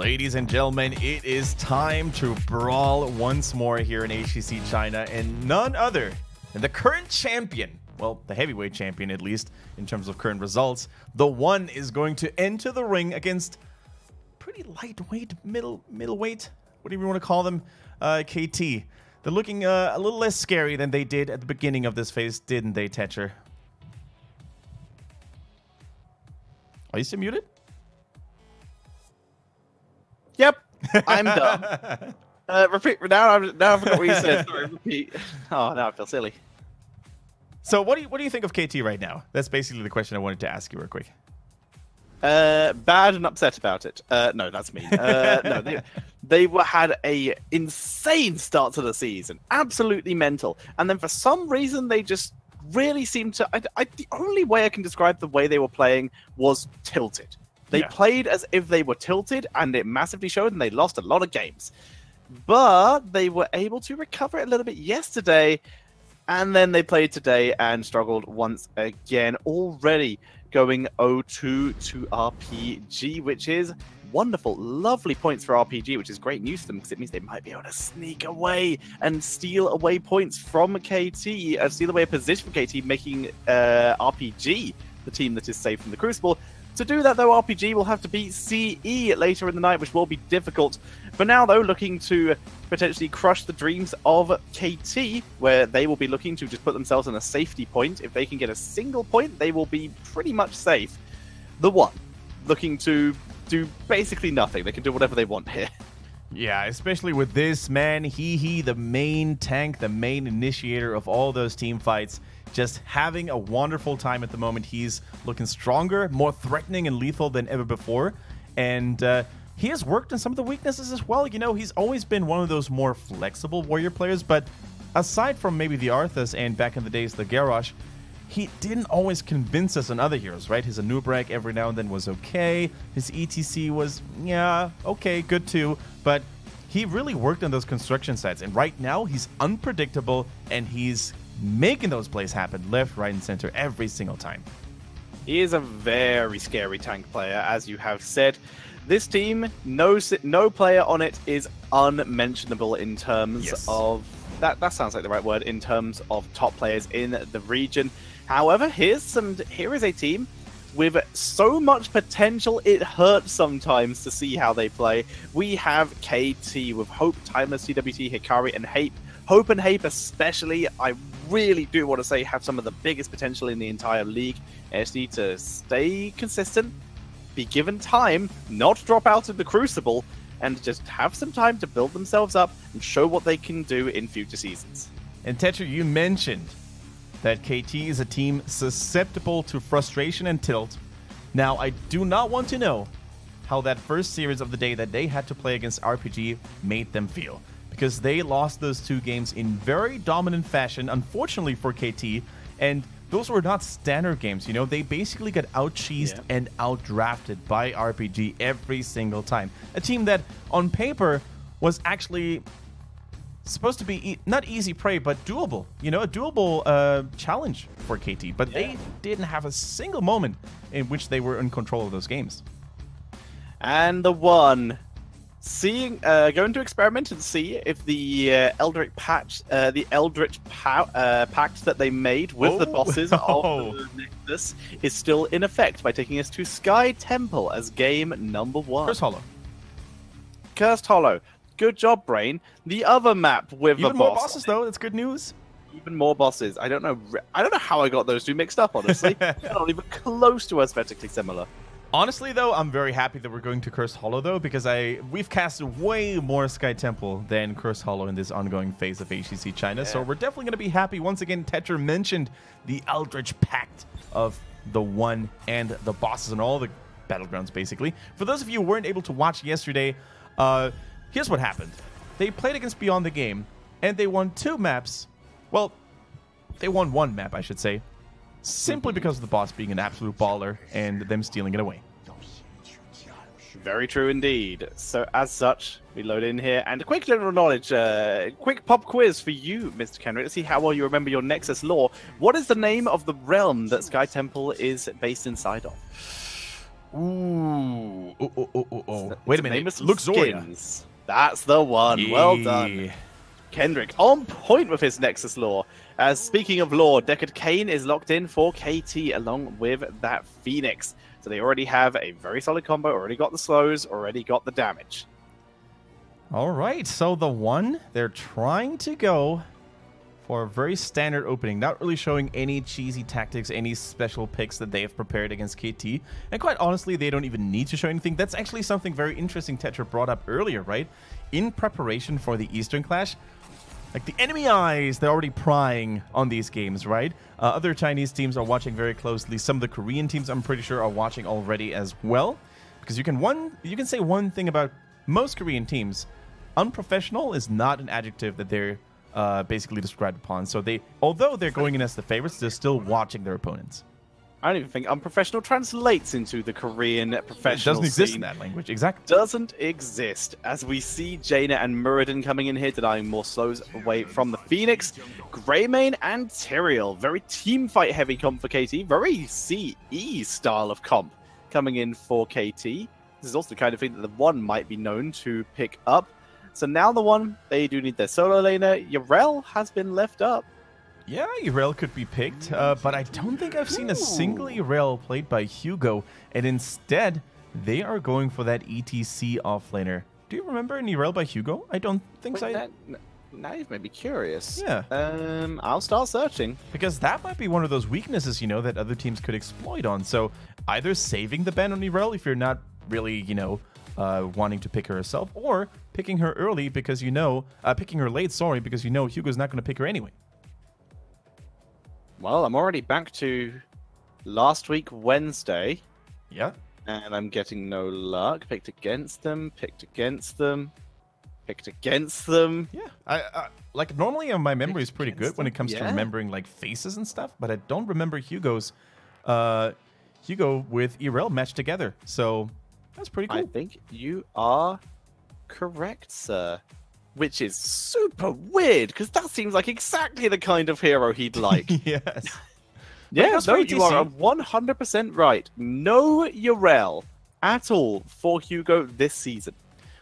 Ladies and gentlemen, it is time to brawl once more here in HGC China, and none other than the current champion, well, the heavyweight champion at least, in terms of current results. TheOne is going to enter the ring against pretty lightweight, middleweight, whatever you want to call them, KT. They're looking a little less scary than they did at the beginning of this phase, didn't they, Tetcher? Are you still muted? Yep, I'm done. Repeat. Now I forgot what you said. Sorry, repeat. Oh, now I feel silly. So what do you think of KT right now? That's basically the question I wanted to ask you real quick. Bad and upset about it. No, that's me. No, they had a insane start to the season, absolutely mental, and then for some reason they just really seemed to. The only way I can describe the way they were playing was tilted. They played as if they were tilted, and it massively showed, and they lost a lot of games. But they were able to recover it a little bit yesterday, and then they played today and struggled once again, already going 0-2 to RPG, which is wonderful. Lovely points for RPG, which is great news for them, because it means they might be able to sneak away and steal away points from KT, steal away a position from KT, making RPG the team that is safe from the Crucible. To do that, though, RPG will have to beat CE later in the night, which will be difficult. For now, though, looking to potentially crush the dreams of KT, where they will be looking to just put themselves in a safety point. If they can get a single point, they will be pretty much safe. TheOne, looking to do basically nothing. They can do whatever they want here. Yeah, especially with this man, he the main tank, the main initiator of all those team fights, just having a wonderful time at the moment. He's looking stronger, more threatening and lethal than ever before, and he has worked on some of the weaknesses as well. You know, he's always been one of those more flexible warrior players, but aside from maybe the Arthas and back in the days the Garrosh, he didn't always convince us on other heroes, right? His Anubrak every now and then was okay. His ETC was, yeah, okay, good too. But he really worked on those construction sites. And right now, he's unpredictable, and he's making those plays happen left, right, and center every single time. He is a very scary tank player, as you have said. This team, no player on it is unmentionable in terms of... That sounds like the right word, in terms of top players in the region. However, here is a team with so much potential, it hurts sometimes to see how they play. We have KT with Hope, Timeless, CWT, Hikari, and Hape. Hope and Hape especially, I really do want to say, have some of the biggest potential in the entire league. They just need to stay consistent, be given time, not drop out of the Crucible, and just have some time to build themselves up and show what they can do in future seasons. And Tetra, you mentioned that KT is a team susceptible to frustration and tilt. Now, I do not want to know how that first series of the day that they had to play against RPG made them feel, because they lost those two games in very dominant fashion, unfortunately for KT, and those were not standard games. You know, they basically got out-cheesed and out-drafted by RPG every single time. A team that, on paper, was actually supposed to be not easy prey, but doable. You know, a doable challenge for KT. But they didn't have a single moment in which they were in control of those games. And TheOne going to experiment and see if the Eldritch Pact that they made with the bosses of the Nexus is still in effect by taking us to Sky Temple as game number 1. Cursed Hollow. Cursed Hollow. Good job, Brain. The other map with even more bosses, though. That's good news. Even more bosses. I don't know how I got those two mixed up, honestly. They're not even close to aesthetically similar. Honestly, though, I'm very happy that we're going to Cursed Hollow, though, because we've casted way more Sky Temple than Cursed Hollow in this ongoing phase of HGC China. So we're definitely going to be happy. Once again, Tetra mentioned the Eldritch Pact of TheOne and the bosses and all the battlegrounds, basically. For those of you who weren't able to watch yesterday, here's what happened. They played against Beyond the Game, and they won 2 maps. Well, they won 1 map, I should say, simply because of the boss being an absolute baller and them stealing it away. Very true indeed. So as such, we load in here, and a quick general knowledge, quick pop quiz for you, Mr. Kenrick, to see how well you remember your Nexus lore. What is the name of the realm that Sky Temple is based inside of? Ooh. Wait a minute. Famous Luxoria. skins. That's the one. Well done. Kendrick on point with his Nexus lore. As speaking of lore, Deckard Cain is locked in for KT along with that Phoenix. So they already have a very solid combo, already got the slows, already got the damage. All right, so TheOne, they're trying to go for a very standard opening, not really showing any cheesy tactics, any special picks that they have prepared against KT. And quite honestly, they don't even need to show anything. That's actually something very interesting Tetra brought up earlier, right? In preparation for the Eastern Clash, like the enemy eyes, they're already prying on these games, right? Other Chinese teams are watching very closely. Some of the Korean teams, I'm pretty sure, are watching already as well. Because you can say one thing about most Korean teams: unprofessional is not an adjective that they're basically described upon. So although they're going in as the favorites, they're still watching their opponents. I don't even think unprofessional translates into the Korean professional It doesn't exist scene. in that language, exactly. Doesn't exist. As we see Jaina and Muradin coming in here, denying more slows away from the Phoenix. Greymane and Tyrael, very team fight heavy comp for KT, very CE style of comp coming in for KT. This is also the kind of thing that TheOne might be known to pick up. So now TheOne, they do need their solo laner. Yrel has been left up. Yeah, Yrel could be picked, but I don't think I've seen a single Yrel played by Hugo, and instead, they are going for that ETC offlaner. Do you remember an Yrel by Hugo? I don't think so. Now you've made me curious. Yeah. I'll start searching. Because that might be one of those weaknesses, that other teams could exploit on. So either saving the ban on Yrel if you're not really, wanting to pick her herself, or picking her early because picking her late, sorry, because Hugo's not going to pick her anyway. Well, I'm already back to last week, Wednesday. Yeah. And I'm getting no luck. Picked against them, picked against them, picked against them. Yeah. Like, normally my memory is pretty good when it comes to remembering, like, faces and stuff, but I don't remember Hugo with Yrel matched together. So that's pretty cool. I think you are correct, sir. Which is super weird, because that seems like exactly the kind of hero he'd like. Yes. Yeah, no, you are 100% right. No Yrel at all for Hugo this season.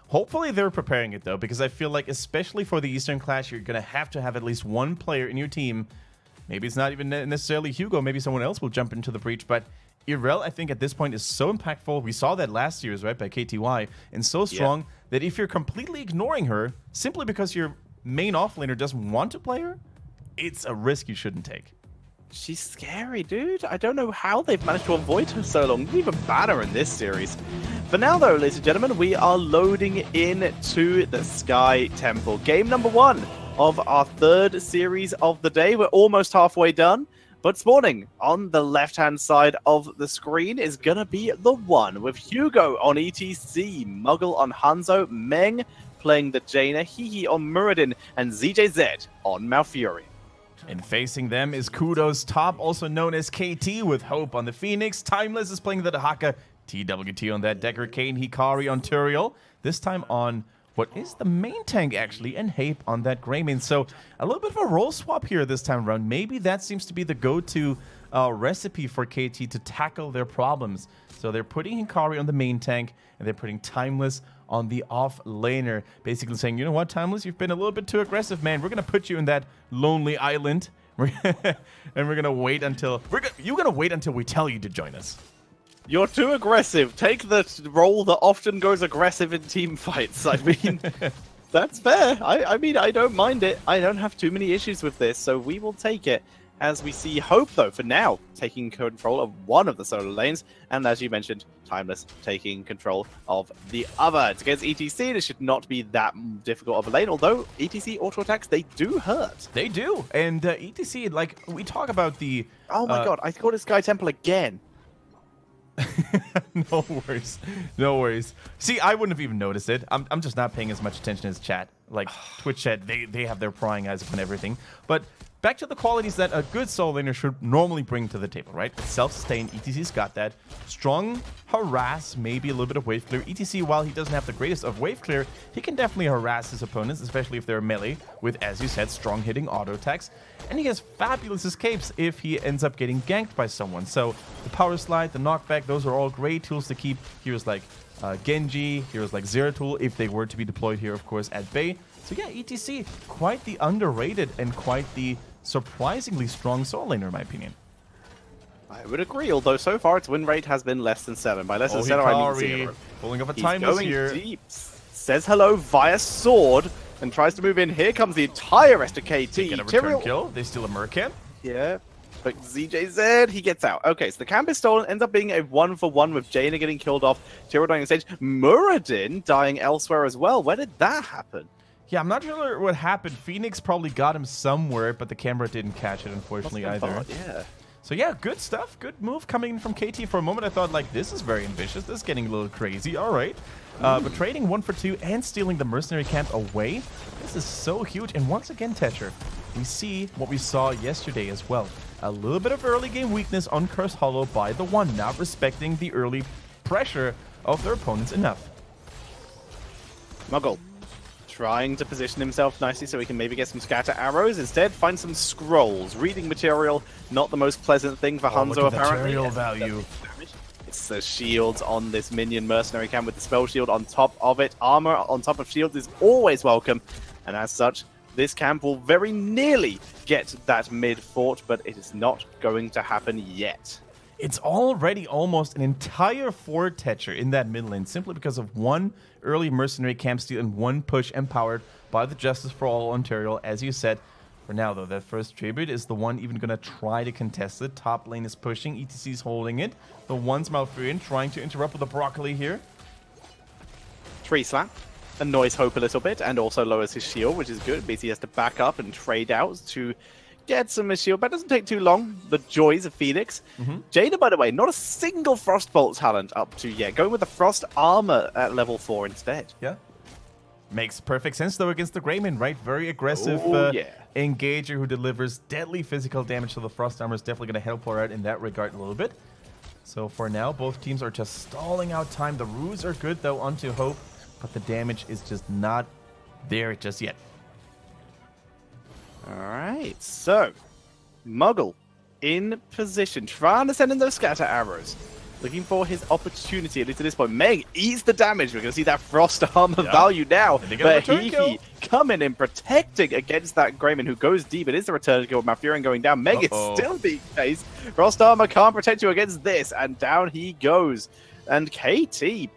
Hopefully they're preparing it, though, because I feel like, especially for the Eastern Clash, you're going to have at least one player in your team. Maybe it's not even necessarily Hugo. Maybe someone else will jump into the breach, but Yrel, I think, at this point is so impactful. We saw that last year, right, by KTY, and so strong that if you're completely ignoring her simply because your main offlaner doesn't want to play her, it's a risk you shouldn't take. She's scary, dude. I don't know how they've managed to avoid her so long. Didn't even ban her in this series. For now, though, ladies and gentlemen, we are loading into the Sky Temple. Game number 1 of our 3rd series of the day. We're almost halfway done. But spawning on the left-hand side of the screen is going to be TheOne, with Hugo on ETC, Muggle on Hanzo, Meng playing the Jaina, Hihi on Muradin, and ZJZ on Malfurion. And facing them is Kudos top, also known as KT, with Hope on the Phoenix. Timeless is playing the Dahaka, TWT on that Deckard Cain, Hikari on Tyrael, this time on what is the main tank, actually, and Hape on that Greymane. So a little bit of a role swap here this time around. Maybe that seems to be the go-to recipe for KT to tackle their problems. So they're putting Hikari on the main tank, and they're putting Timeless on the off laner. Basically saying, you know what, Timeless, you've been a little bit too aggressive, man. We're going to put you in that lonely island, and we're going to wait until... You're going to wait until we tell you to join us. You're too aggressive. Take the role that often goes aggressive in team fights. I mean, that's fair. I mean, I don't mind it. I don't have too many issues with this, so we will take it. As we see Hope, though, for now, taking control of one of the solo lanes, and as you mentioned, Timeless taking control of the other. It's against ETC, it should not be that difficult of a lane, although ETC auto attacks, they do hurt. They do, and ETC, like, we talk about the... Oh my god, I called it Sky Temple again. No worries. No worries. See, I wouldn't have even noticed it. I'm just not paying as much attention as chat. Like, Twitch chat, they have their prying eyes upon everything. But back to the qualities that a good solo laner should normally bring to the table, right? Self-sustain, ETC's got that. Strong harass, maybe a little bit of wave clear. ETC, while he doesn't have the greatest of wave clear, he can definitely harass his opponents, especially if they're melee, with, as you said, strong hitting auto attacks. And he has fabulous escapes if he ends up getting ganked by someone. So the power slide, the knockback, those are all great tools to keep heroes like Genji, heroes like Zeratul, if they were to be deployed here, of course, at bay. So yeah, ETC, quite the underrated and quite the surprisingly strong solo laner, in my opinion. I would agree, although so far its win rate has been less than 7. By less than 7, I mean 0. Pulling up a He's timeless going here. deep, says hello via sword, and tries to move in. Here comes the entire rest of KT. They get a return kill. They steal a Mercan. Yeah, but ZJZ, he gets out. Okay, so the camp is stolen, ends up being a 1-for-1 with Jaina getting killed off, Tyrael dying on stage, Muradin dying elsewhere as well. Where did that happen? Yeah, I'm not sure what happened. Phoenix probably got him somewhere, but the camera didn't catch it, unfortunately, either. Yeah. So yeah, good stuff. Good move coming in from KT. For a moment, I thought, like, this is very ambitious. This is getting a little crazy. All right. But trading 1 for 2 and stealing the mercenary camp away, this is so huge. And once again, Tetcher, we see what we saw yesterday as well. A little bit of early game weakness on Curse Hollow by TheOne, not respecting the early pressure of their opponents enough. Muggle trying to position himself nicely so he can maybe get some scatter arrows. Instead, find some scrolls. Reading material, not the most pleasant thing for Hanzo, apparently. Material value. It's the shields on this minion mercenary camp with the spell shield on top of it. Armor on top of shields is always welcome, and as such, this camp will very nearly get that mid fort, but it is not going to happen yet. It's already almost an entire fort, Tetcher, in that mid lane, simply because of one early mercenary camp steal and one push empowered by the Justice for All Ontario. As you said, for now, though, that first tribute is TheOne even going to try to contest it. Top lane is pushing, ETC's holding it. TheOne's Malfurion trying to interrupt with the broccoli here. Tree slap annoys Hope a little bit and also lowers his shield, which is good because he has to back up and trade out to get some shield, but it doesn't take too long. The joys of Phoenix. Jaina, by the way, not a single Frostbolt talent up to yet. Going with the Frost Armor at level 4 instead. Yeah. Makes perfect sense, though, against the Greymane, right? Very aggressive engager who delivers deadly physical damage, so the Frost Armor is definitely going to help her out in that regard a little bit. So for now, both teams are just stalling out time. The Ruse are good, though, onto Hope, but the damage is just not there just yet. Alright, so Muggle in position, trying to send in those scatter arrows. Looking for his opportunity, at least at this point. Meg eats the damage. We're going to see that Frost Armor value now. But he coming in, protecting against that Greymane who goes deep. It is the return kill. Malfurion going down. Meg is still being chased. Frost Armor can't protect you against this. And down he goes. And KT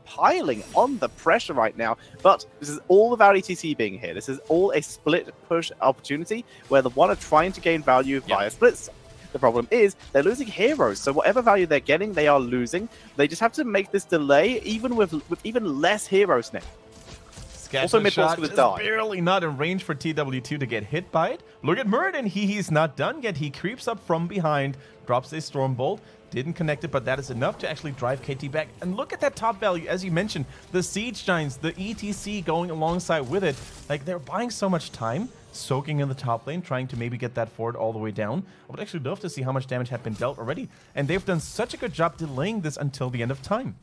piling on the pressure right now. But this is all about ETC being here. This is all a split push opportunity where TheOne are trying to gain value via splits. The problem is they're losing heroes, so whatever value they're getting, they are losing. They just have to make this delay, even with even less heroes now. Also, mid-boss going to die. Barely not in range for TW2 to get hit by it. Look at Muradin. He's not done yet. He creeps up from behind, drops a Stormbolt. Didn't connect it, but that is enough to actually drive KT back. And look at that top value, as you mentioned, the Siege Giants, the ETC going alongside with it. Like, they're buying so much time, soaking in the top lane, trying to maybe get that forward all the way down. I would actually love to see how much damage had been dealt already. And they've done such a good job delaying this until the end of time.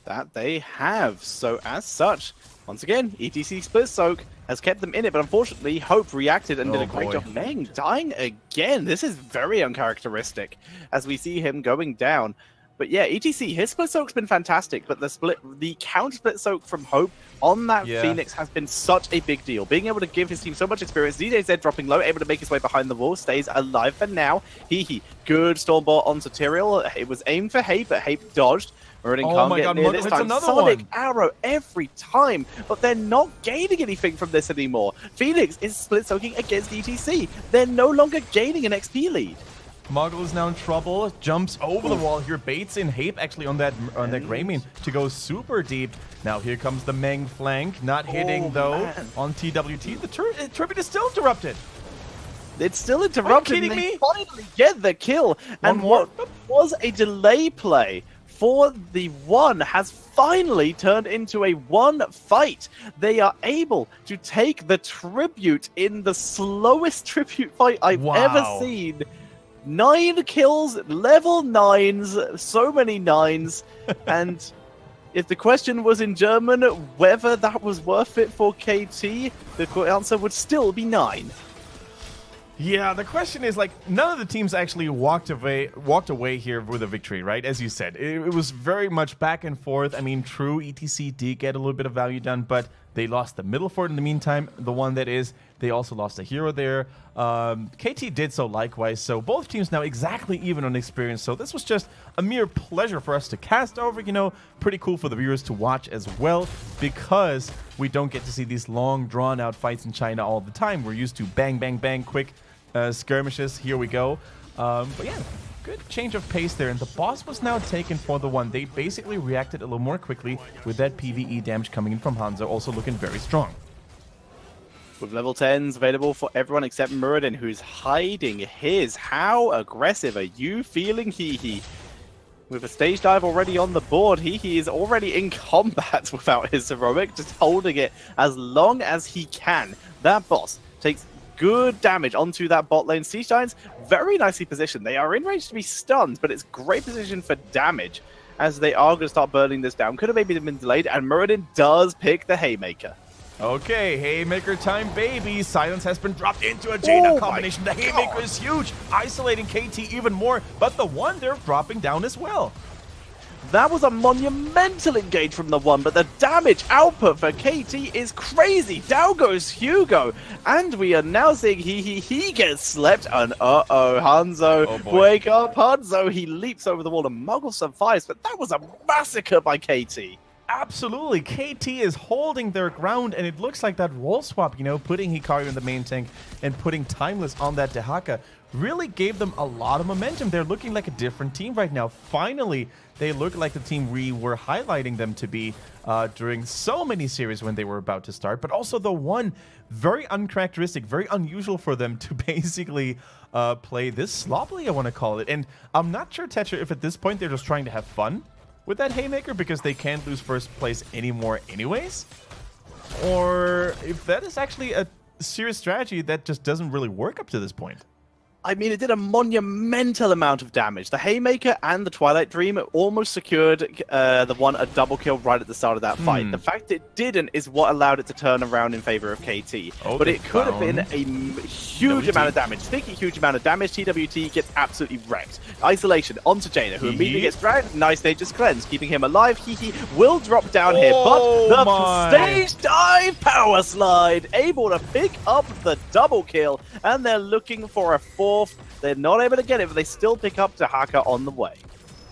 That they have. So as such, once again, ETC Split Soak has kept them in it, but unfortunately, Hope reacted and did a great job. Meng dying again. This is very uncharacteristic as we see him going down. But yeah, ETC, his Split Soak's been fantastic, but the counter Split Soak from Hope on that Phoenix has been such a big deal. Being able to give his team so much experience. ZJZ dropping low, able to make his way behind the wall, stays alive for now. Good Stormbolt onto Tyrael. It was aimed for Hape, but Hape dodged. Muradin can't get near this time. Sonic Arrow every time, but they're not gaining anything from this anymore. Phoenix is split soaking against ETC. They're no longer gaining an XP lead. Muggle is now in trouble, jumps over the wall here, baits in Hape actually on that Greymane to go super deep. Now here comes the Meng flank, not hitting though on TWT. The tribute is still interrupted. It's still interrupted. Are you kidding me? Finally get the kill. And what was a delay play for TheOne has finally turned into a one fight. They are able to take the tribute in the slowest tribute fight I've ever seen. 9 kills, level 9s, so many 9s, and if the question was in German whether that was worth it for KT, the answer would still be 9. Yeah, the question is, like, none of the teams actually walked away here with a victory, right? As you said, it was very much back and forth. I mean, true, ETC did get a little bit of value done, but they lost the middle fort in the meantime, the one that is. They also lost a hero there. KT did so likewise, so both teams now exactly even on experience. So this was just a mere pleasure for us to cast over, you know, pretty cool for the viewers to watch as well, because we don't get to see these long, drawn-out fights in China all the time. We're used to bang, bang, bang, quick skirmishes. Here we go. But yeah, good change of pace there, and the boss was now taken for TheOne. They basically reacted a little more quickly with that PvE damage coming in from Hanzo, also looking very strong. With level 10s available for everyone except Muradin, who's hiding his. How aggressive are you feeling, Hehe? With a stage dive already on the board, Hehe is already in combat without his heroic, just holding it as long as he can. That boss takes good damage onto that bot lane. Siege Giants very nicely positioned. They are in range to be stunned, but it's great position for damage as they are going to start burning this down. Could have maybe been delayed, and Muradin does pick the Haymaker. Okay, Haymaker time, baby. Silence has been dropped into a Jaina combination. The Haymaker is huge, isolating KT even more, but TheOne, they're dropping down as well. That was a monumental engage from TheOne, but the damage output for KT is crazy. Down goes Hugo, and we are now seeing he gets slept. And Hanzo, wake up, Hanzo. He leaps over the wall and Muggle survives, but that was a massacre by KT. Absolutely, KT is holding their ground, and it looks like that role swap, you know, putting Hikaru in the main tank and putting Timeless on that Dehaka really gave them a lot of momentum. They're looking like a different team right now. Finally, they look like the team we were highlighting them to be during so many series when they were about to start. But also TheOne, very uncharacteristic, very unusual for them to basically play this sloppily, I want to call it. And I'm not sure, Tetra, if at this point they're just trying to have fun with that Haymaker because they can't lose first place anymore anyways, or if that is actually a serious strategy that just doesn't really work up to this point. I mean, it did a monumental amount of damage. The Haymaker and the Twilight Dream almost secured TheOne a double kill right at the start of that fight. The fact it didn't is what allowed it to turn around in favor of KT. But it could have been a huge amount of damage. Thinking huge amount of damage, TWT gets absolutely wrecked. Isolation onto Jaina, who immediately gets dragged. Nice Nature's Cleanse, keeping him alive. He will drop down here, but the stage dive power slide, able to pick up the double kill, and they're looking for a fourth. They're not able to get it, but they still pick up Dehaka on the way.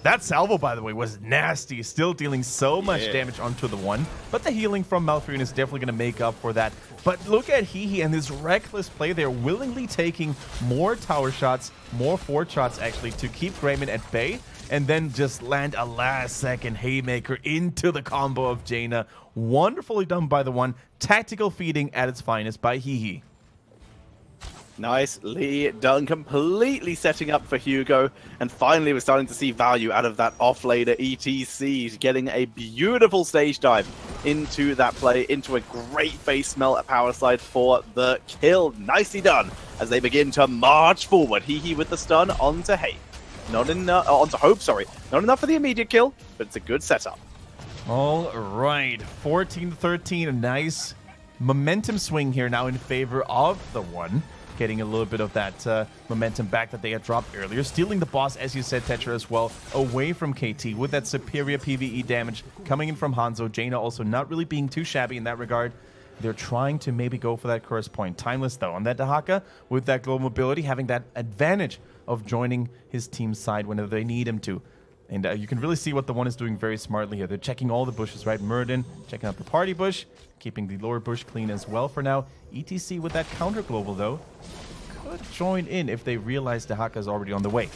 That salvo, by the way, was nasty, still dealing so much damage onto TheOne, but the healing from Malfurion is definitely going to make up for that. But look at Hehe and his reckless play there, willingly taking more tower shots, more fort shots actually, to keep Greymon at bay, and then just land a last-second Haymaker into the combo of Jaina. Wonderfully done by TheOne. Tactical feeding at its finest by Hehe. Nicely done, completely setting up for Hugo, and finally we're starting to see value out of that offlaner ETC, getting a beautiful stage dive into that play, into a great face smell at power slide for the kill. Nicely done as they begin to march forward. Hehe with the stun onto Hope. Not enough, onto Hope, sorry. Not enough for the immediate kill, but it's a good setup. All right, 14-13, a nice momentum swing here now in favor of TheOne. Getting a little bit of that momentum back that they had dropped earlier. Stealing the boss, as you said, Tetra, as well, away from KT with that superior PvE damage coming in from Hanzo. Jaina also not really being too shabby in that regard. They're trying to maybe go for that curse point. Timeless, though, on that Dehaka, with that global mobility, having that advantage of joining his team's side whenever they need him to. And you can really see what TheOne is doing very smartly here. They're checking all the bushes, right? Muradin checking out the party bush, keeping the lower bush clean as well for now. ETC with that counter global, though, could join in if they realize Dehaka is already on the way.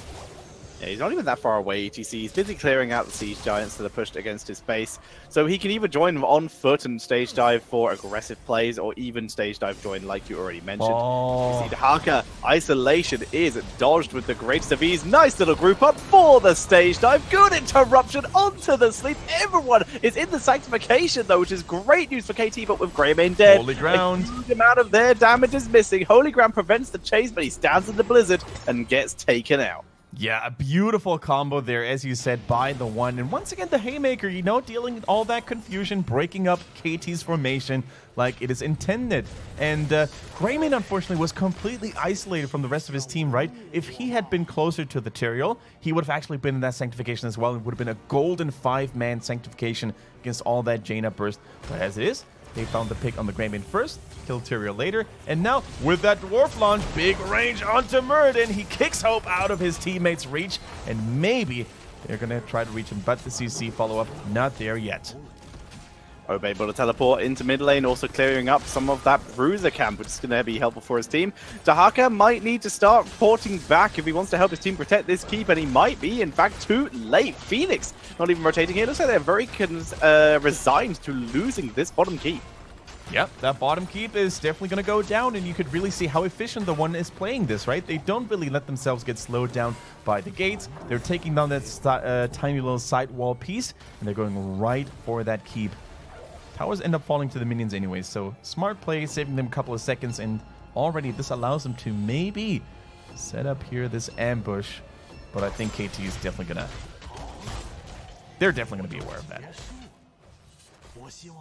Yeah, he's not even that far away, HGC. He's busy clearing out the siege giants that are pushed against his base. So he can either join on foot and stage dive for aggressive plays, or even stage dive join like you already mentioned. You see the Haka isolation is dodged with the greatest of ease. Nice little group up for the stage dive. Good interruption onto the sleep. Everyone is in the sanctification though, which is great news for KT, but with Greymane dead, Holy Ground. a huge amount of their damage is missing. Holy Ground prevents the chase, but he stands in the blizzard and gets taken out. Yeah, a beautiful combo there, as you said, by TheOne. And once again, the Haymaker, you know, dealing with all that confusion, breaking up KT's formation like it is intended. And Greymane, unfortunately, was completely isolated from the rest of his team, right? If he had been closer to the Tyrael, he would have actually been in that sanctification as well. It would have been a golden 5-man sanctification against all that Jaina burst. But as it is, they found the pick on the Greymane first, killed Tyrael later, and now with that Dwarf launch, big range onto Muradin. He kicks Hope out of his teammates' reach, and maybe they're going to try to reach him, but the CC follow-up not there yet. Hope able to teleport into mid lane, also clearing up some of that bruiser camp, which is going to be helpful for his team. Dahaka might need to start porting back if he wants to help his team protect this keep, and he might be, in fact, too late. Phoenix not even rotating here. Looks like they're very resigned to losing this bottom keep. Yep, that bottom keep is definitely going to go down, and you could really see how efficient TheOne is playing this, right? They don't really let themselves get slowed down by the gates. They're taking down that tiny little side wall piece, and they're going right for that keep. Towers end up falling to the minions anyways, so smart play, saving them a couple of seconds, and already this allows them to maybe set up here this ambush, but I think KT is definitely going to... They're definitely going to be aware of that.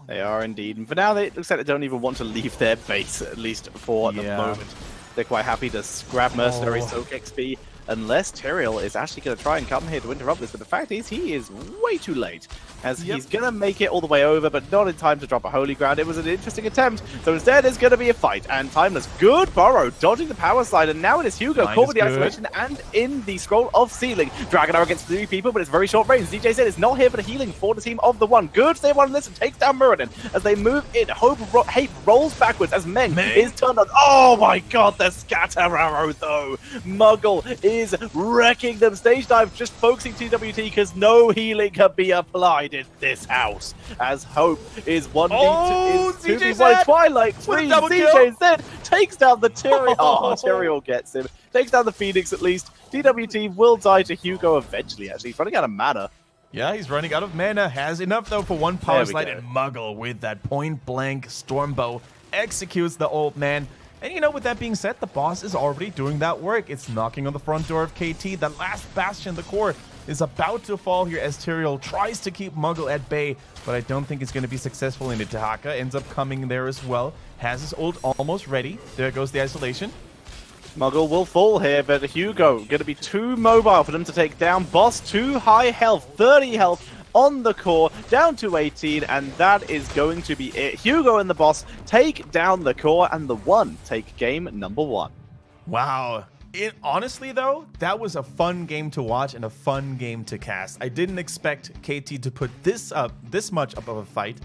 They are indeed. And for now, it looks like they don't even want to leave their base, at least for the moment. They're quite happy to grab Mercenary, soak XP, unless Tyrael is actually going to try and come here to interrupt this. But the fact is, he is way too late, as he's going to make it all the way over, but not in time to drop a Holy Ground. It was an interesting attempt, so instead it's going to be a fight. And Timeless, good burrow, dodging the power slide, and now it is Hugo caught with the isolation and in the Scroll of Sealing. Dragon Arrow against 3 people, but it's very short range. DJ said it's not here for the healing for the team of TheOne. Good, they want to listen, takes down Muradin as they move in. Hate rolls backwards as Meng is turned on. Oh my god, the scatter arrow though. Muggle is wrecking them. Stage dive just focusing TWT because no healing can be applied in this house. As Hope is 2v1 Twilight freeze. DJ takes down the Tyrael. Oh, Tyrael gets him. Takes down the Phoenix at least. TWT will die to Hugo eventually, actually. He's running out of mana. Yeah, he's running out of mana. Has enough, though, for one power slide. And Muggle with that point-blank Stormbow executes the old man. And, you know, with that being said, the boss is already doing that work. It's knocking on the front door of KT. The last bastion, the core, is about to fall here as Tyrael tries to keep Muggle at bay, but I don't think it's going to be successful in it. Dahaka ends up coming there as well. Has his ult almost ready. There goes the isolation. Muggle will fall here, but Hugo going to be too mobile for them to take down. Boss, too high health, 30 health on the core, down to 18, and that is going to be it. Hugo and the boss take down the core, and TheOne take game number 1. Wow. Honestly, though, that was a fun game to watch and a fun game to cast. I didn't expect KT to put this much up of a fight.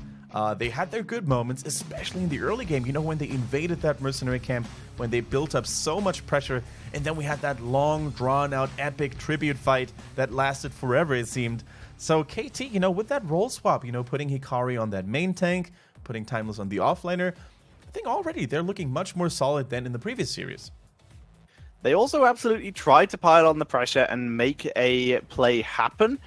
They had their good moments, especially in the early game, you know, when they invaded that mercenary camp, when they built up so much pressure, and then we had that long, drawn-out, epic tribute fight that lasted forever, it seemed. So KT, you know, with that role swap, you know, putting Hikari on that main tank, putting Timeless on the offlaner, I think already they're looking much more solid than in the previous series. They also absolutely tried to pile on the pressure and make a play happen.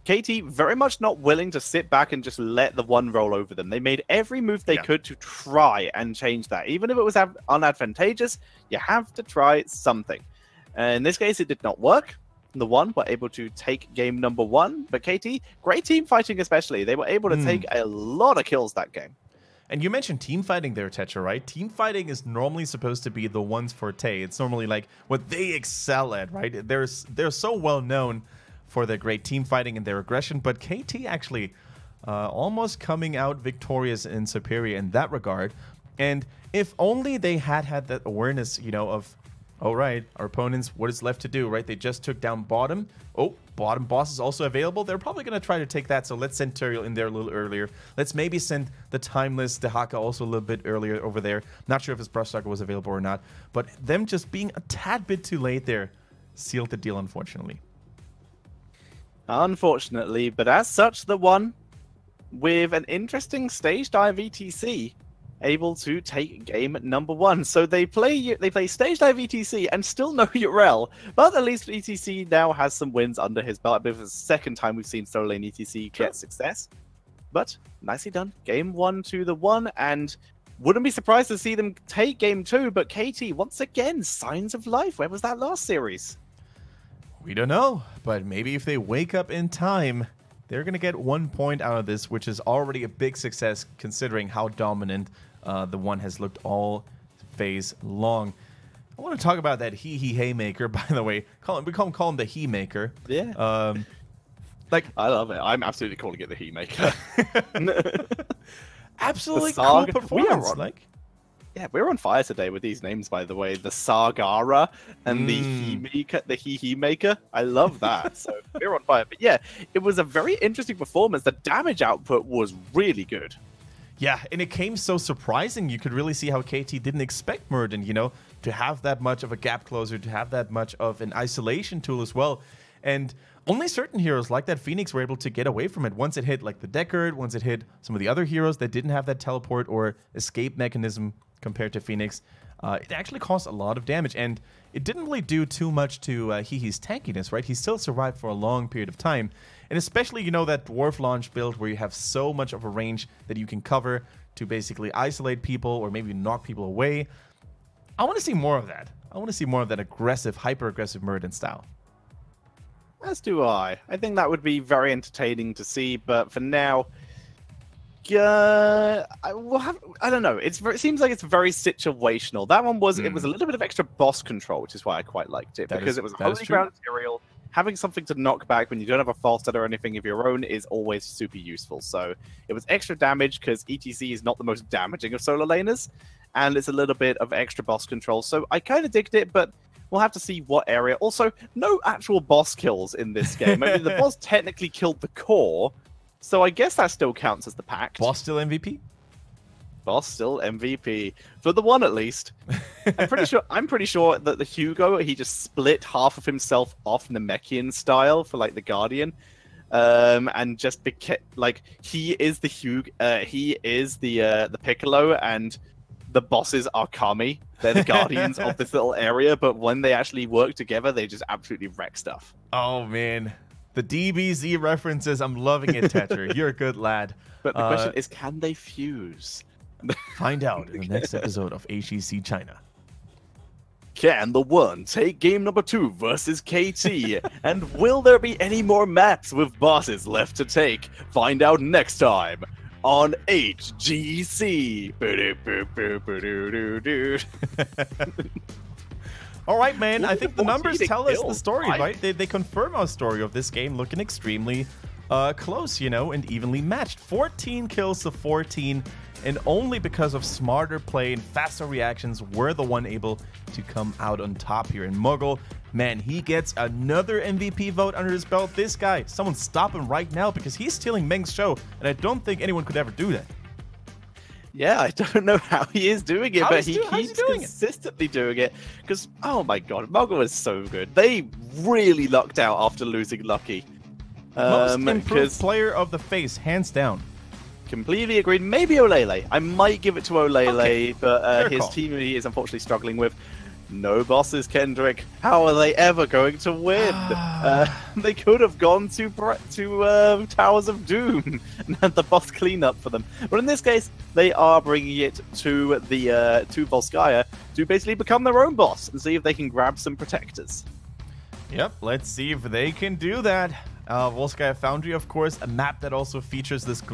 KT very much not willing to sit back and just let TheOne roll over them. They made every move they could to try and change that. Even if it was unadvantageous, you have to try something. In this case, it did not work. TheOne were able to take game number 1, but KT, great team fighting especially. They were able to take a lot of kills that game. And you mentioned team fighting there, Tetra, right? Team fighting is normally supposed to be TheOne's forte. It's normally like what they excel at, right? They're so well known for their great team fighting and their aggression, but KT actually almost coming out victorious and superior in that regard. And if only they had that awareness, you know, of, all right, our opponents, what is left to do, right? They just took down bottom. Oh, bottom boss is also available. They're probably going to try to take that, so let's send Tyrael in there a little earlier. Let's maybe send the Timeless Dahaka also a little bit earlier over there. Not sure if his Brush Sucker was available or not, but them just being a tad bit too late there sealed the deal, unfortunately. Unfortunately, but as such, TheOne, with an interesting stage dive ETC, able to take game number 1. So they play stage dive ETC and still no URL, but at least ETC now has some wins under his belt. I believe it's the second time we've seen solo lane ETC get success. But nicely done. Game 1 to TheOne, and wouldn't be surprised to see them take game 2, but KT, once again, signs of life. Where was that last series? We don't know, but maybe if they wake up in time, they're going to get 1 point out of this, which is already a big success considering how dominant TheOne has looked all phase long. I want to talk about that he haymaker, by the way. We call him the he maker. Yeah. Like, I love it. I'm absolutely calling it the he maker. Absolutely cool performance. Yeah, we're on fire today with these names, by the way. The Sagara and the he maker. I love that. So we're on fire. But yeah, it was a very interesting performance. The damage output was really good. Yeah, and it came so surprising. You could really see how KT didn't expect Murden, you know, to have that much of a gap closer, to have that much of an isolation tool as well. And only certain heroes like that Phoenix were able to get away from it. Once it hit like the Deckard, once it hit some of the other heroes that didn't have that teleport or escape mechanism compared to Phoenix, it actually caused a lot of damage. And it didn't really do too much to He's tankiness, right? He still survived for a long period of time. And especially, you know, that Dwarf launch build where you have so much of a range that you can cover to basically isolate people or maybe knock people away. I want to see more of that. I want to see more of that aggressive, hyper-aggressive Murden style. As do I. I think that would be very entertaining to see, but for now, I don't know. It seems like it's very situational. That one was it was a little bit of extra boss control, which is why I quite liked it, because it was a holy ground material. Having something to knock back when you don't have a falset or anything of your own is always super useful. So it was extra damage because ETC is not the most damaging of solo laners, and it's a little bit of extra boss control. So I kind of digged it, but we'll have to see what area. Also, no actual boss kills in this game. I mean, the boss technically killed the core, so I guess that still counts as the pact. Boss still MVP? Boss still MVP. For TheOne, at least. I'm pretty sure that the Hugo, he just split half of himself off Namekian style for, like, the Guardian. And just like, he is the Hugo, he is the Piccolo, and the bosses are Kami. They're the guardians of this little area, but when they actually work together, they just absolutely wreck stuff. Oh, man. The DBZ references, I'm loving it, Tetcher. You're a good lad. But the question is, can they fuse? Find out in the next episode of HGC China. Can TheOne take game number 2 versus KT? And will there be any more maps with bosses left to take? Find out next time on HGC. All right, man. I think the numbers tell us the story, right? They confirm our story of this game looking extremely close, you know, and evenly matched. 14 kills to 14, and only because of smarter play and faster reactions were TheOne able to come out on top here. And Muggle, man, he gets another MVP vote under his belt. This guy, someone stop him right now because he's stealing Meng's show, and I don't think anyone could ever do that. Yeah, I don't know how he is doing it, but he keeps consistently doing it. Because, oh my god, Muggle is so good. They really lucked out after losing Lucky. Most improved player of the face, hands down. Completely agreed. Maybe Olele. I might give it to Olele, but his team he is unfortunately struggling with. No bosses, Kendrick. How are they ever going to win? They could have gone to Towers of Doom and had the boss clean up for them. But in this case, they are bringing it to the to Volskaya to basically become their own boss and see if they can grab some protectors. Yep, let's see if they can do that. Volskaya Foundry, of course, a map that also features this